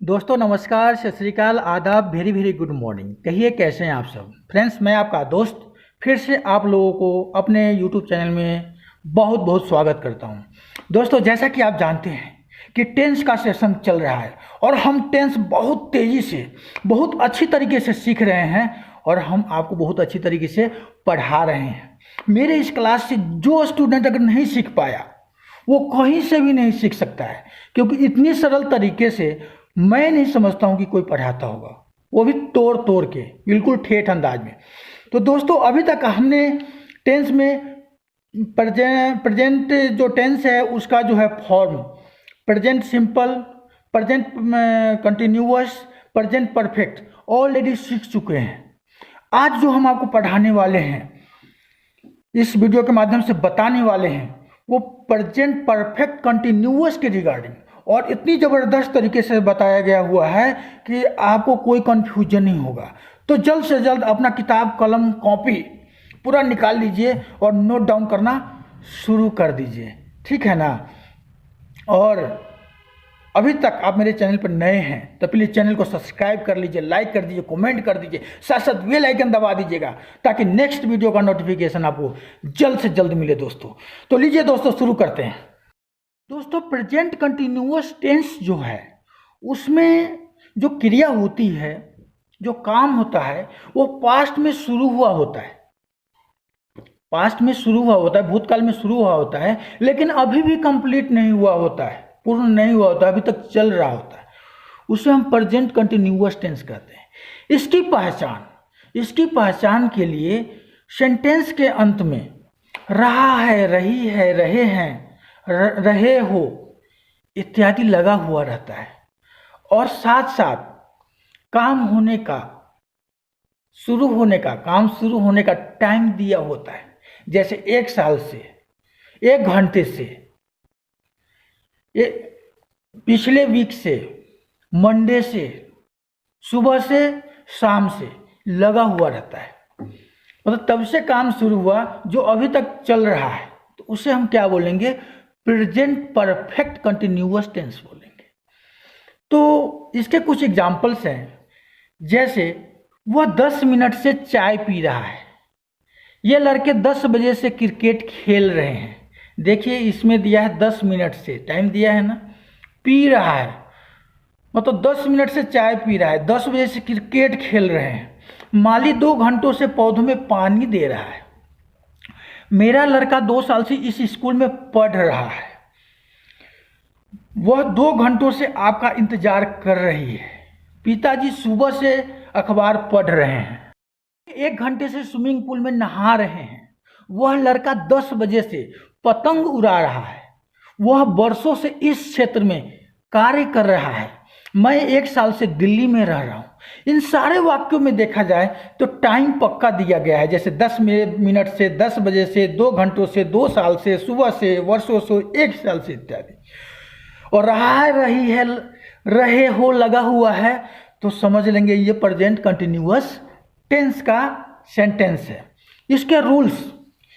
दोस्तों नमस्कार, सत श्री अकाल, आदाब, वेरी वेरी गुड मॉर्निंग। कहिए कैसे हैं आप सब। फ्रेंड्स, मैं आपका दोस्त फिर से आप लोगों को अपने यूट्यूब चैनल में बहुत बहुत स्वागत करता हूं। दोस्तों, जैसा कि आप जानते हैं कि टेंस का सेशन चल रहा है और हम टेंस बहुत तेज़ी से बहुत अच्छी तरीके से सीख रहे हैं और हम आपको बहुत अच्छी तरीके से पढ़ा रहे हैं। मेरे इस क्लास से जो स्टूडेंट अगर नहीं सीख पाया वो कहीं से भी नहीं सीख सकता है, क्योंकि इतनी सरल तरीके से मैं नहीं समझता हूँ कि कोई पढ़ाता होगा, वो भी तोड़ तोड़ के, बिल्कुल ठेठ अंदाज में। तो दोस्तों, अभी तक हमने टेंस में प्रेजेंट जो टेंस है उसका जो है form, present simple, present continuous, present perfect already सीख चुके हैं। आज जो हम आपको पढ़ाने वाले हैं, इस वीडियो के माध्यम से बताने वाले हैं, वो प्रेजेंट परफेक्ट कंटिन्यूअस के रिगार्डिंग, और इतनी ज़बरदस्त तरीके से बताया गया हुआ है कि आपको कोई कन्फ्यूजन नहीं होगा। तो जल्द से जल्द अपना किताब, कलम, कॉपी पूरा निकाल लीजिए और नोट डाउन करना शुरू कर दीजिए, ठीक है ना। और अभी तक आप मेरे चैनल पर नए हैं तो प्लीज़ चैनल को सब्सक्राइब कर लीजिए, लाइक कर दीजिए, कमेंट कर दीजिए, साथ साथ बेल आइकन दबा दीजिएगा ताकि नेक्स्ट वीडियो का नोटिफिकेशन आपको जल्द से जल्द मिले दोस्तों। तो लीजिए दोस्तों, शुरू करते हैं। दोस्तों, प्रेजेंट कंटिन्यूअस टेंस जो है उसमें जो क्रिया होती है, जो काम होता है, वो पास्ट में शुरू हुआ होता है, पास्ट में शुरू हुआ होता है, भूतकाल में शुरू हुआ होता है, लेकिन अभी भी कंप्लीट नहीं हुआ होता है, पूर्ण नहीं हुआ होता है, अभी तक चल रहा होता है। उसे हम प्रेजेंट कंटिन्यूअस टेंस कहते हैं। इसकी पहचान के लिए सेंटेंस के अंत में रहा है, रही है, रहे हैं, रहे हो इत्यादि लगा हुआ रहता है, और साथ साथ काम शुरू होने का टाइम दिया होता है, जैसे 1 साल से, 1 घंटे से, पिछले वीक से, मंडे से, सुबह से, शाम से लगा हुआ रहता है। मतलब तब से काम शुरू हुआ जो अभी तक चल रहा है, तो उसे हम क्या बोलेंगे? प्रेजेंट परफेक्ट कंटिन्यूअस टेंस बोलेंगे। तो इसके कुछ एग्जाम्पल्स हैं, जैसे वह 10 मिनट से चाय पी रहा है, ये लड़के 10 बजे से क्रिकेट खेल रहे हैं। देखिए, इसमें दिया है 10 मिनट से, टाइम दिया है ना, पी रहा है मतलब 10 मिनट से चाय पी रहा है, 10 बजे से क्रिकेट खेल रहे हैं, माली 2 घंटों से पौधों में पानी दे रहा है, मेरा लड़का 2 साल से इस स्कूल में पढ़ रहा है, वह 2 घंटों से आपका इंतजार कर रही है, पिताजी सुबह से अखबार पढ़ रहे हैं, 1 घंटे से स्विमिंग पूल में नहा रहे हैं, वह लड़का 10 बजे से पतंग उड़ा रहा है, वह वर्षों से इस क्षेत्र में कार्य कर रहा है, मैं 1 साल से दिल्ली में रह रहा हूँ। इन सारे वाक्यों में देखा जाए तो टाइम पक्का दिया गया है, जैसे 10 मिनट से, 10 बजे से, 2 घंटों से, 2 साल से, सुबह से, वर्षों से, 1 साल से इत्यादि। और रहा है, रही है, रहे हो लगा हुआ है, तो समझ लेंगे ये प्रेजेंट कंटिन्यूअस टेंस का सेंटेंस है। इसके रूल्स,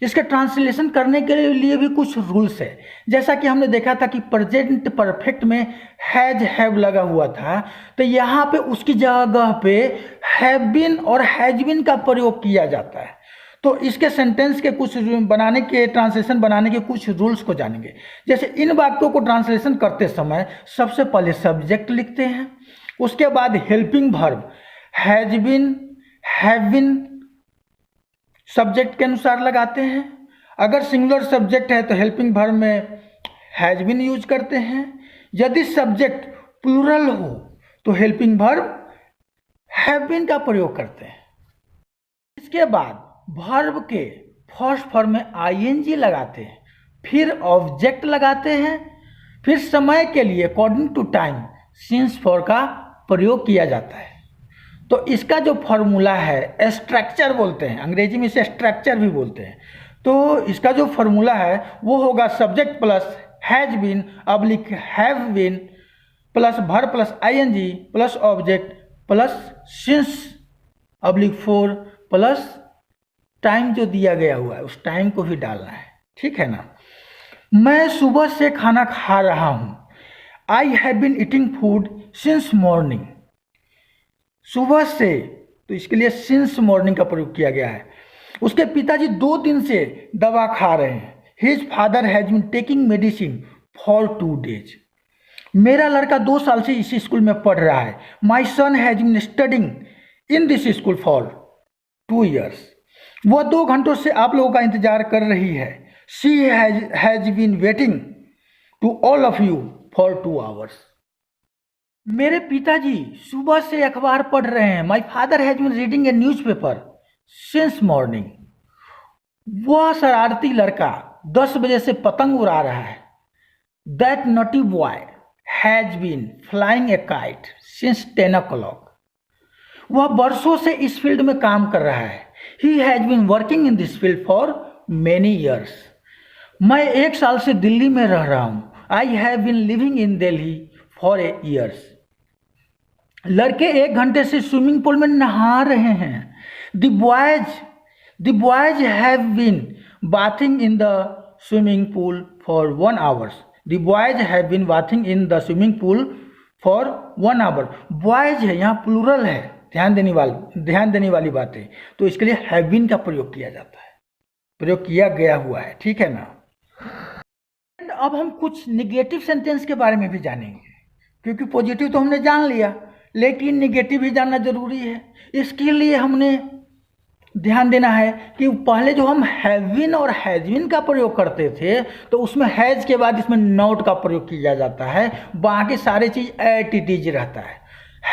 इसके ट्रांसलेशन करने के लिए भी कुछ रूल्स है। जैसा कि हमने देखा था कि प्रेजेंट परफेक्ट में हैज, हैव लगा हुआ था, तो यहाँ पे उसकी जगह पे हैव बीन और हैज बीन का प्रयोग किया जाता है। तो इसके सेंटेंस के कुछ बनाने के, ट्रांसलेशन बनाने के कुछ रूल्स को जानेंगे। जैसे इन वाक्यों को ट्रांसलेशन करते समय सबसे पहले सब्जेक्ट लिखते हैं, उसके बाद helping verb has been, have been subject के अनुसार लगाते हैं। अगर सिंगुलर सब्जेक्ट है तो हेल्पिंग वर्ब में हैज बीन यूज करते हैं। यदि सब्जेक्ट प्लूरल हो तो हेल्पिंग वर्ब हैव बीन का प्रयोग करते हैं। इसके बाद वर्ब के फर्स्ट फॉर्म में आईएनजी लगाते हैं, फिर ऑब्जेक्ट लगाते हैं, फिर समय के लिए according to time since for का प्रयोग किया जाता है। तो इसका जो फॉर्मूला है, स्ट्रक्चर बोलते हैं, अंग्रेजी में इसे स्ट्रक्चर भी बोलते हैं। तो इसका जो फॉर्मूला है वो होगा subject plus has been oblique have been plus verb plus ING plus object plus since oblique for plus time जो दिया गया हुआ है उस टाइम को भी डालना है, ठीक है ना। मैं सुबह से खाना खा रहा हूँ, I have been eating food since morning. सुबह से, तो इसके लिए सिंस मॉर्निंग का प्रयोग किया गया है। उसके पिताजी 2 दिन से दवा खा रहे हैं। His father has been taking medicine for 2 days। मेरा लड़का 2 साल से इस स्कूल में पढ़ रहा है। My son has been studying in this school for 2 years। वह 2 घंटों से आप लोगों का इंतजार कर रही है। She has been waiting to all of you for 2 hours। मेरे पिताजी सुबह से अखबार पढ़ रहे हैं। My father has been reading a newspaper since morning. वह शरारती लड़का 10 बजे से पतंग उड़ा रहा है। That naughty boy has been flying a kite since 10 o'clock। वह बरसों से इस फील्ड में काम कर रहा है। He has been working in this field for many years. मैं 1 साल से दिल्ली में रह रहा हूँ। I have been living in Delhi for years. लड़के 1 घंटे से स्विमिंग पूल में नहा रहे हैं। The boys have been bathing in the swimming pool for 1 hour। The boys have been bathing in the swimming pool for 1 hour। Boys है, यहाँ plural है, ध्यान देने वाली बात है, तो इसके लिए हैव बीन का प्रयोग किया जाता है, प्रयोग किया गया हुआ है, ठीक है ना। अब हम कुछ निगेटिव सेंटेंस के बारे में भी जानेंगे, क्योंकि पॉजिटिव तो हमने जान लिया, लेकिन निगेटिव भी जानना जरूरी है। इसके लिए हमने ध्यान देना है कि पहले जो हम हैव बीन और हैज बीन का प्रयोग करते थे, तो उसमें हैज के बाद इसमें नॉट का प्रयोग किया जाता है, बाकी सारी चीज एट इट इज रहता है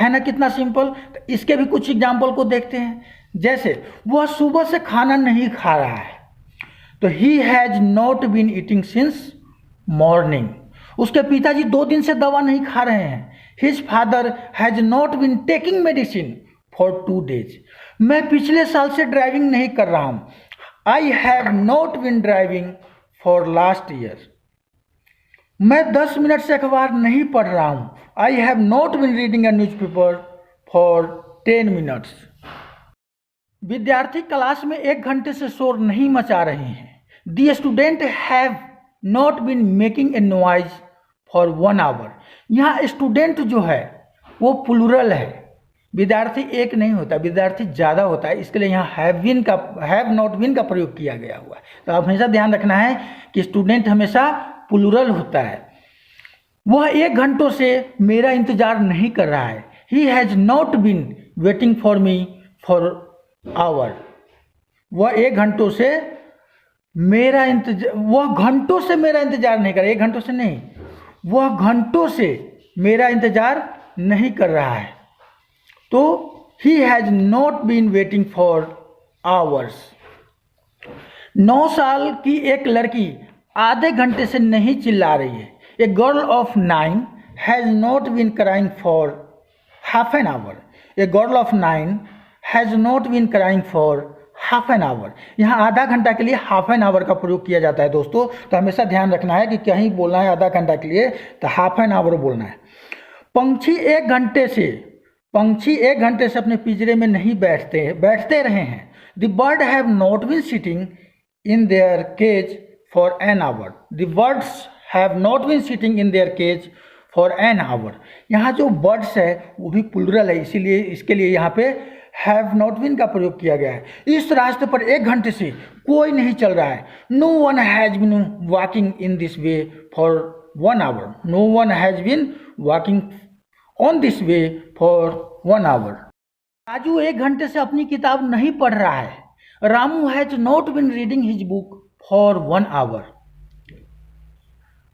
ना। कितना सिंपल। तो इसके भी कुछ एग्जाम्पल को देखते हैं। जैसे वह सुबह से खाना नहीं खा रहा है, तो he has not been eating since morning. उसके पिताजी 2 दिन से दवा नहीं खा रहे हैं। His father has not been taking medicine for 2 days। मैं पिछले साल से ड्राइविंग नहीं कर रहा हूं। I have not been driving for last year. मैं 10 मिनट से अखबार नहीं पढ़ रहा हूं। I have not been reading a newspaper for 10 minutes। विद्यार्थी क्लास में 1 घंटे से शोर नहीं मचा रहे हैं। The student have not been making a noise for 1 hour। यहाँ स्टूडेंट जो है वो प्लूरल है, विद्यार्थी एक नहीं होता, विद्यार्थी ज़्यादा होता है, इसके लिए यहाँ हैव नॉट बीन का प्रयोग किया गया हुआ है। तो आप हमेशा ध्यान रखना है कि स्टूडेंट हमेशा प्लूरल होता है। वह 1 घंटों से मेरा इंतजार नहीं कर रहा है। He has not been waiting for me for hour. वह 1 घंटों से मेरा इंतजार, वह घंटों से मेरा इंतजार नहीं कर रहा, 1 घंटों से नहीं, वह घंटों से मेरा इंतजार नहीं कर रहा है। तो he has not been waiting for hours. 9 साल की एक लड़की आधे घंटे से नहीं चिल्ला रही है। A girl of 9 has not been crying for half an hour. A girl of 9 has not been crying for half an hour. यहाँ आधा घंटा के लिए हाफ एन आवर का प्रयोग किया जाता है दोस्तों। तो हमेशा ध्यान रखना है कि कहीं बोलना है आधा घंटा के लिए तो हाफ एन आवर बोलना है। पंछी 1 घंटे से अपने पिंजरे में नहीं बैठते रहे हैं। The bird have not been sitting in their cage for an hour. The birds have not been sitting in their cage for an hour. यहाँ जो बर्ड्स है वो भी प्लूरल है, इसीलिए इसके लिए यहाँ पे हैव नॉट बीन का प्रयोग किया गया है। इस रास्ते पर 1 घंटे से कोई नहीं चल रहा है। No one has been walking in this way for 1 hour. No one has been walking on this way for 1 hour. Raju 1 घंटे से अपनी किताब नहीं पढ़ रहा है। Ramu has not been reading his book for 1 hour.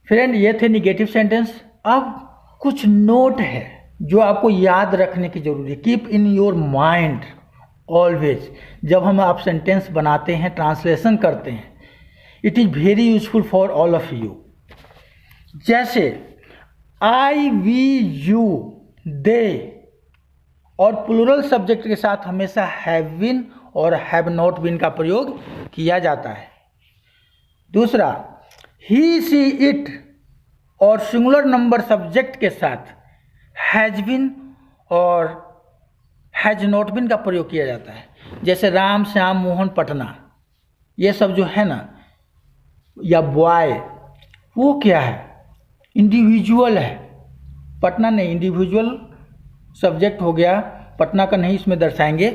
Friend, ये थे निगेटिव सेंटेंस। अब कुछ नोट है जो आपको याद रखने की जरूरत है। Keep in your mind always. जब हम आप सेंटेंस बनाते हैं, ट्रांसलेशन करते हैं, it is very useful for all of you. जैसे आई, वी, यू, दे और प्लूरल सब्जेक्ट के साथ हमेशा हैव बीन और हैव नॉट बीन का प्रयोग किया जाता है। दूसरा, ही, सी, इट और सिंगुलर नंबर सब्जेक्ट के साथ हैज बीन और हैज नॉट बीन का प्रयोग किया जाता है। जैसे राम, श्याम, मोहन, पटना, ये सब जो है ना, या बॉय, वो क्या है? इंडिविजुअल है, पटना नहीं, इंडिविजुअल सब्जेक्ट हो गया, पटना का नहीं इसमें दर्शाएंगे।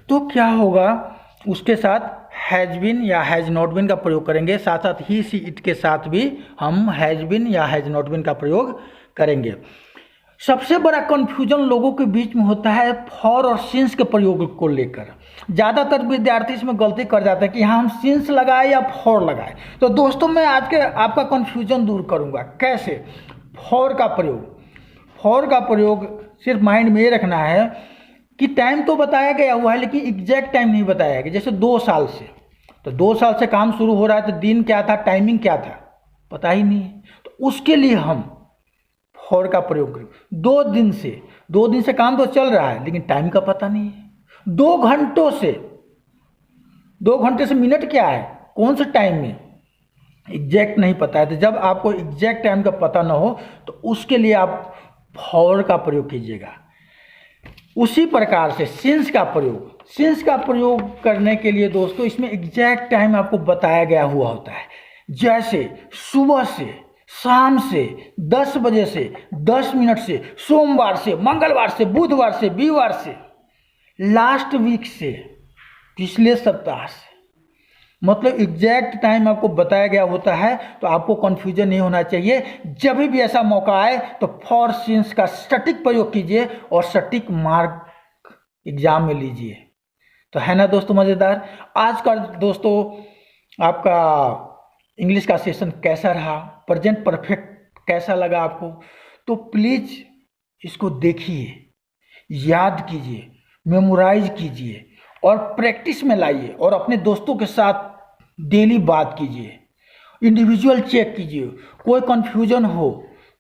तो क्या होगा, उसके साथ हैज बिन या हैज नॉट बिन का प्रयोग करेंगे, साथ साथ ही सी इट के साथ भी हम हैज बिन या हैज नॉट बिन का प्रयोग करेंगे। सबसे बड़ा कन्फ्यूजन लोगों के बीच में होता है फॉर और सिंस के प्रयोग को लेकर। ज़्यादातर विद्यार्थी इसमें गलती कर जाते हैं कि हाँ हम सिंस लगाए या फॉर लगाए। तो दोस्तों मैं आज के आपका कन्फ्यूजन दूर करूँगा। कैसे? फॉर का प्रयोग सिर्फ माइंड में ये रखना है कि टाइम तो बताया गया हुआ है लेकिन एग्जैक्ट टाइम नहीं बताया गया। जैसे 2 साल से, तो 2 साल से काम शुरू हो रहा है तो दिन क्या था, टाइमिंग क्या था, पता ही नहीं है। तो उसके लिए हम फॉर का प्रयोग करें। 2 दिन से काम तो चल रहा है लेकिन टाइम का पता नहीं है। 2 घंटे से मिनट क्या है, कौन से टाइम में, एग्जैक्ट नहीं पता है। तो जब आपको एग्जैक्ट टाइम का पता ना हो तो उसके लिए आप फॉर का प्रयोग कीजिएगा। उसी प्रकार से सिंस का प्रयोग करने के लिए दोस्तों इसमें एग्जैक्ट टाइम आपको बताया गया हुआ होता है। जैसे सुबह से, शाम से, 10 बजे से, 10 मिनट से, सोमवार से, मंगलवार से, बुधवार से, वीरवार से, लास्ट वीक से, पिछले सप्ताह से, मतलब एग्जैक्ट टाइम आपको बताया गया होता है। तो आपको कन्फ्यूजन नहीं होना चाहिए। जब भी ऐसा मौका आए तो फॉर सिंस का सटीक प्रयोग कीजिए और सटीक मार्क एग्जाम में लीजिए। तो है ना दोस्तों मज़ेदार। आज का दोस्तों आपका इंग्लिश का सेशन कैसा रहा, प्रेजेंट परफेक्ट कैसा लगा आपको, तो प्लीज़ इसको देखिए, याद कीजिए, मेमोराइज कीजिए और प्रैक्टिस में लाइए और अपने दोस्तों के साथ डेली बात कीजिए, इंडिविजुअल चेक कीजिए। कोई कन्फ्यूजन हो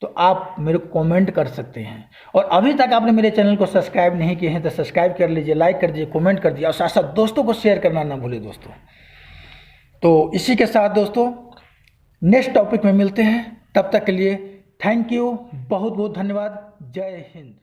तो आप मेरे को कमेंट कर सकते हैं। और अभी तक आपने मेरे चैनल को सब्सक्राइब नहीं किए हैं तो सब्सक्राइब कर लीजिए, लाइक कर दीजिए, कमेंट कर दीजिए और साथ साथ दोस्तों को शेयर करना ना भूलें दोस्तों। तो इसी के साथ दोस्तों नेक्स्ट टॉपिक में मिलते हैं। तब तक के लिए थैंक यू, बहुत बहुत धन्यवाद। जय हिंद।